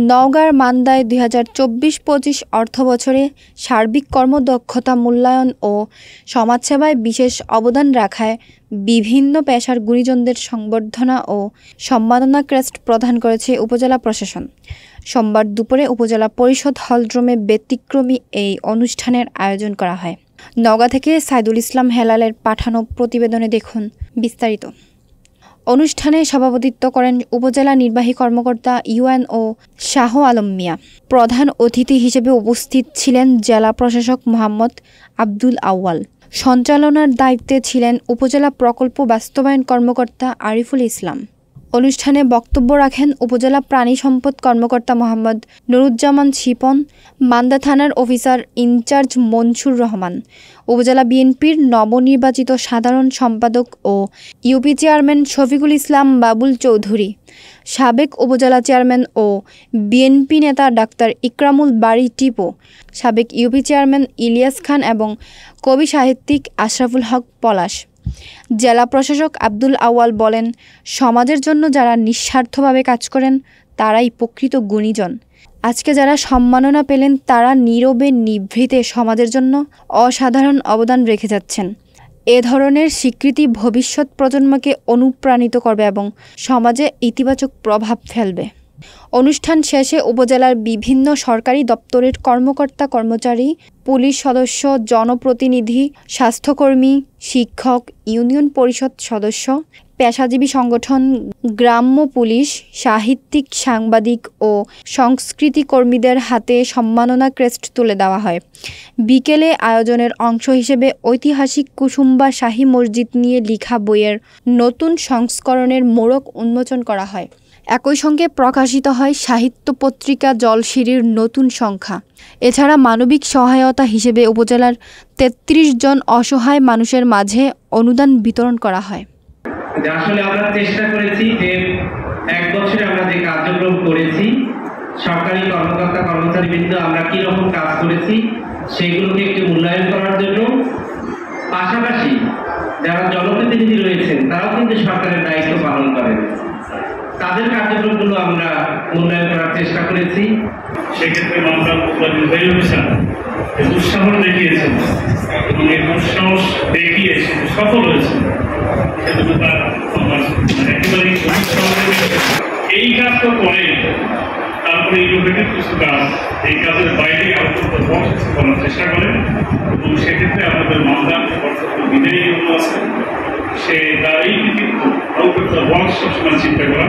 নওগাঁর মান্দায় ২০২৪-২৫ অর্থবছরে সার্বিক কর্মদক্ষতা মূল্যায়ন ও সমাজসেবায় বিশেষ অবদান রাখায় বিভিন্ন পেশার গুণীজনদের সংবর্ধনা ও সম্মাননা ক্রেস্ট প্রদান করেছে উপজেলা প্রশাসন। সোমবার দুপুরে উপজেলা পরিষদ হলরুমে ব্যতিক্রমী এই অনুষ্ঠানের আয়োজন করা হয়। নওগাঁ থেকে সাইদুল ইসলাম হেলালের পাঠানো প্রতিবেদনে দেখুন বিস্তারিত। অনুষ্ঠানে সভাপতিত্ব করেন উপজেলা নির্বাহী কর্মকর্তা ইউএনও শাহ আলম মিয়া। প্রধান অতিথি হিসেবে উপস্থিত ছিলেন জেলা প্রশাসক মোহাম্মদ আব্দুল আউয়াল। সঞ্চালনার দায়িত্বে ছিলেন উপজেলা প্রকল্প বাস্তবায়ন কর্মকর্তা আরিফুল ইসলাম। অনুষ্ঠানে বক্তব্য রাখেন উপজেলা প্রাণী সম্পদ কর্মকর্তা মোহাম্মদ নুরুজ্জামান শিপন, মান্দা থানার অফিসার ইনচার্জ মনসুর রহমান, উপজেলা বিএনপির নবনির্বাচিত সাধারণ সম্পাদক ও ইউপি চেয়ারম্যান শফিকুল ইসলাম বাবুল চৌধুরী, সাবেক উপজেলা চেয়ারম্যান ও বিএনপি নেতা ডাক্তার ইকরামুল বারী টিপু, সাবেক ইউপি চেয়ারম্যান ইলিয়াস খান এবং কবি সাহিত্যিক আশরাফুল হক পলাশ। জেলা প্রশাসক আব্দুল আউয়াল বলেন, সমাজের জন্য যারা নিঃস্বার্থভাবে কাজ করেন তারাই প্রকৃত গুণীজন। আজকে যারা সম্মাননা পেলেন তারা নীরবে নিভৃতে সমাজের জন্য অসাধারণ অবদান রেখে যাচ্ছেন। এ ধরনের স্বীকৃতি ভবিষ্যৎ প্রজন্মকে অনুপ্রাণিত করবে এবং সমাজে ইতিবাচক প্রভাব ফেলবে। অনুষ্ঠান শেষে উপজেলার বিভিন্ন সরকারি দপ্তরের কর্মকর্তা কর্মচারী, পুলিশ সদস্য, জনপ্রতিনিধি, স্বাস্থ্যকর্মী, শিক্ষক, ইউনিয়ন পরিষদ সদস্য, পেশাজীবী সংগঠন, গ্রাম্য পুলিশ, সাহিত্যিক, সাংবাদিক ও সংস্কৃতি কর্মীদের হাতে সম্মাননা ক্রেস্ট তুলে দেওয়া হয়। বিকেলে আয়োজনের অংশ হিসেবে ঐতিহাসিক কুসুম্বা শাহী মসজিদ নিয়ে লেখা বইয়ের নতুন সংস্করণের মোড়ক উন্মোচন করা হয়। একই সঙ্গে প্রকাশিত হয় সাহিত্য পত্রিকা জলশিরির নতুন সংখ্যা। এছাড়া মানবিক সহায়তা হিসেবে উপজেলার ৩৩ জন অসহায় মানুষের মাঝে অনুদান বিতরণ করা হয়। আসলে আমরা চেষ্টা করেছি যে এক বছরে আমরা যে কার্যক্রম করেছি, সরকারি কর্মকর্তা কর্মচারীবৃন্দ আমরা কি রকম কাজ করেছি সেগুলোকে একটু মূল্যায়ন করার জন্য, পাশাপাশি যারা জনপ্রতিনিধি রয়েছেন তারাও কিন্তু সরকারের দায়িত্ব পালন করেন, তাদের কার্যক্রমগুলো আমরা মূল্যায়ন করার চেষ্টা করেছি। সেক্ষেত্রে উৎসাহ দেখিয়েছেন এবং এই দুঃসাহস দেখিয়ে সফল হয়েছেন। একেবারেই এই কাজ তো করে, তারপরে ইনোভেটিভ কিছু কাজ, এই কাজের বাইরে করার চেষ্টা করেন এবং সেক্ষেত্রে আমাদের মামলার বিদায়ী আছে, সে তার এই কিন্তু সবসময় চিন্তা করা।